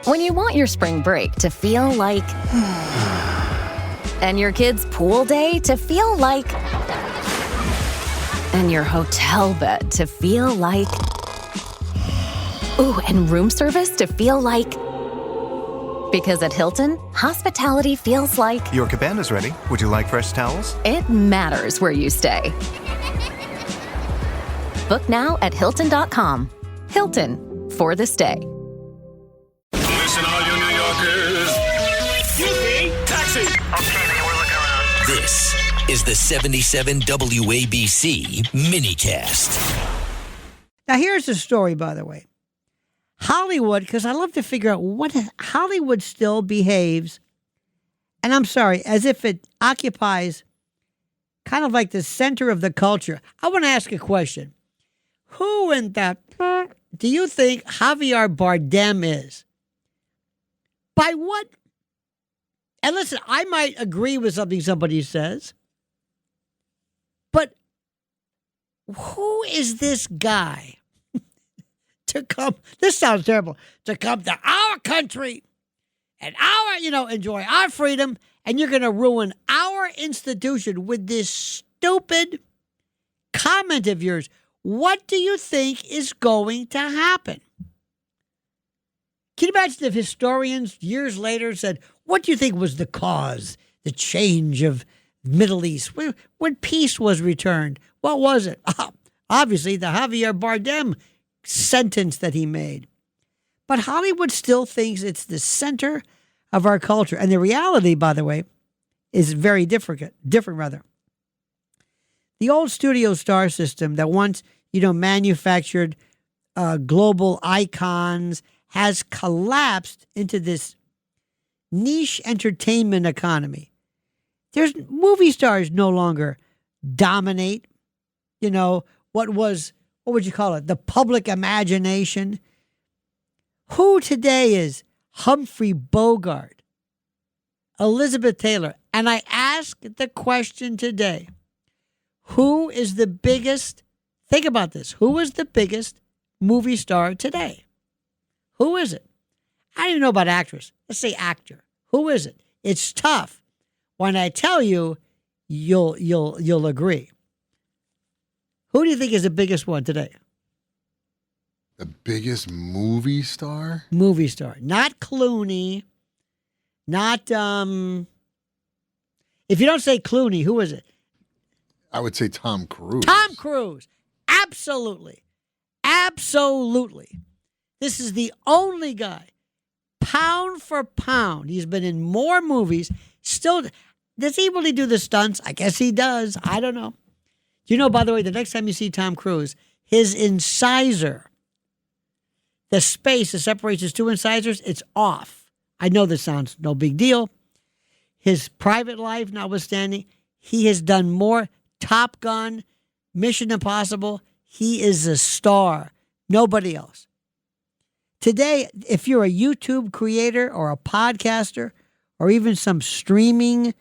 When you want your spring break to feel like... and your kids' pool day to feel like... and your hotel bed to feel like... ooh, and room service to feel like... because at Hilton, hospitality feels like... Your cabana's ready. Would you like fresh towels? It matters where you stay. Book now at Hilton.com. Hilton, for the stay. Listen, all you New Yorkers. Excuse me, taxi. Okay, man, we're looking around. This is the 77 WABC minicast. Now, here's the story, by the way. Hollywood, because I love to figure out what Hollywood still behaves, and I'm sorry, as if it occupies kind of like the center of the culture. I want to ask a question. Who in the do you think Javier Bardem is? By what? And listen, I might agree with something somebody says, but who is this guy to come? This sounds terrible. To come to our country and enjoy our freedom, and you're going to ruin our institution with this stupid comment of yours. What do you think is going to happen? Can you imagine if historians years later said, what do you think was the cause, the change of the Middle East? When peace was returned, what was it? Obviously, the Javier Bardem sentence that he made. But Hollywood still thinks it's the center of our culture. And the reality, by the way, is very different. The old studio star system that once, manufactured global icons has collapsed into this niche entertainment economy. There's movie stars no longer dominate, what would you call it? The public imagination. Who today is Humphrey Bogart, Elizabeth Taylor? And I ask the question today, who is the biggest, think about this, who is the biggest movie star today? Who is it? I don't even know about actress. Let's say actor. Who is it? It's tough. When I tell you, you'll agree. Who do you think is the biggest one today? The biggest movie star? Movie star. Not Clooney. Not, if you don't say Clooney, who is it? I would say Tom Cruise. Tom Cruise. Absolutely. Absolutely. This is the only guy, pound for pound. He's been in more movies. Still, does he really do the stunts? I guess he does. I don't know. Do you know, by the way, the next time you see Tom Cruise, his incisor, the space that separates his two incisors, it's off. I know this sounds no big deal. His private life notwithstanding, he has done more. Top Gun, Mission Impossible. He is a star. Nobody else. Today, if you're a YouTube creator or a podcaster or even some streaming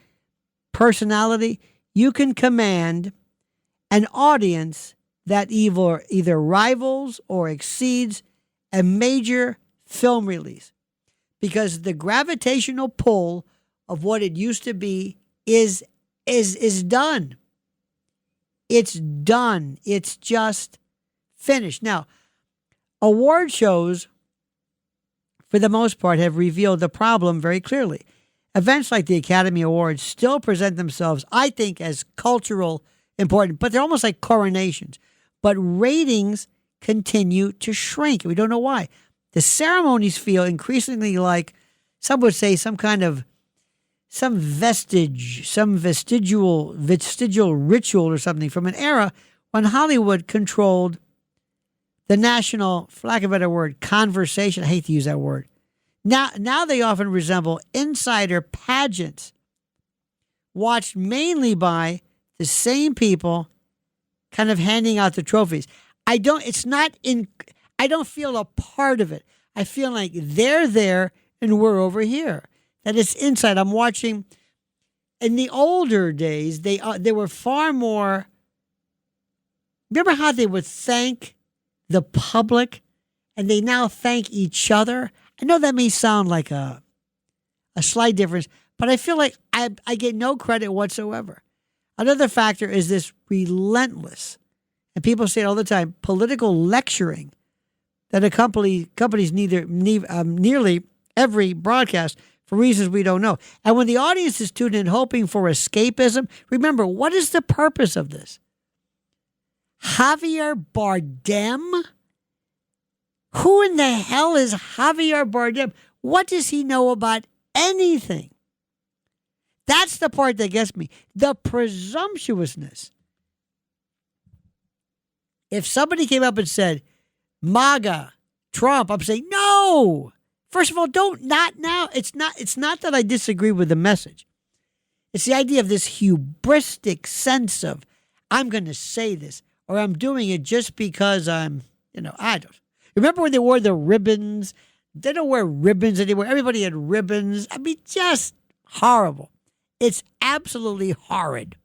personality, you can command an audience that either rivals or exceeds a major film release, because the gravitational pull of what it used to be is done. It's done. It's just finished. Now, award shows, for the most part, have revealed the problem very clearly. Events like the Academy Awards still present themselves, I think, as cultural important, but they're almost like coronations. But ratings continue to shrink. We don't know why. The ceremonies feel increasingly like, some would say, some vestigial ritual or something from an era when Hollywood controlled the national, for lack of a better word, conversation. I hate to use that word. Now they often resemble insider pageants watched mainly by the same people kind of handing out the trophies. I don't feel a part of it. I feel like they're there and we're over here. That it's inside. I'm watching. In the older days, they were far more. Remember how they would thank the public, and they now thank each other? I know that may sound like a slight difference, but I feel like I get no credit whatsoever. Another factor is this relentless, and people say it all the time, political lecturing that accompanies nearly every broadcast for reasons we don't know. And when the audience is tuned in hoping for escapism, remember, what is the purpose of this? Javier Bardem? Who in the hell is Javier Bardem? What does he know about anything? That's the part that gets me. The presumptuousness. If somebody came up and said, MAGA, Trump, I'm saying, no. First of all, not now. It's not that I disagree with the message. It's the idea of this hubristic sense of, I'm going to say this, or I'm doing it just because I'm, I don't. Remember when they wore the ribbons? They don't wear ribbons anymore. Everybody had ribbons. I mean, just horrible. It's absolutely horrid.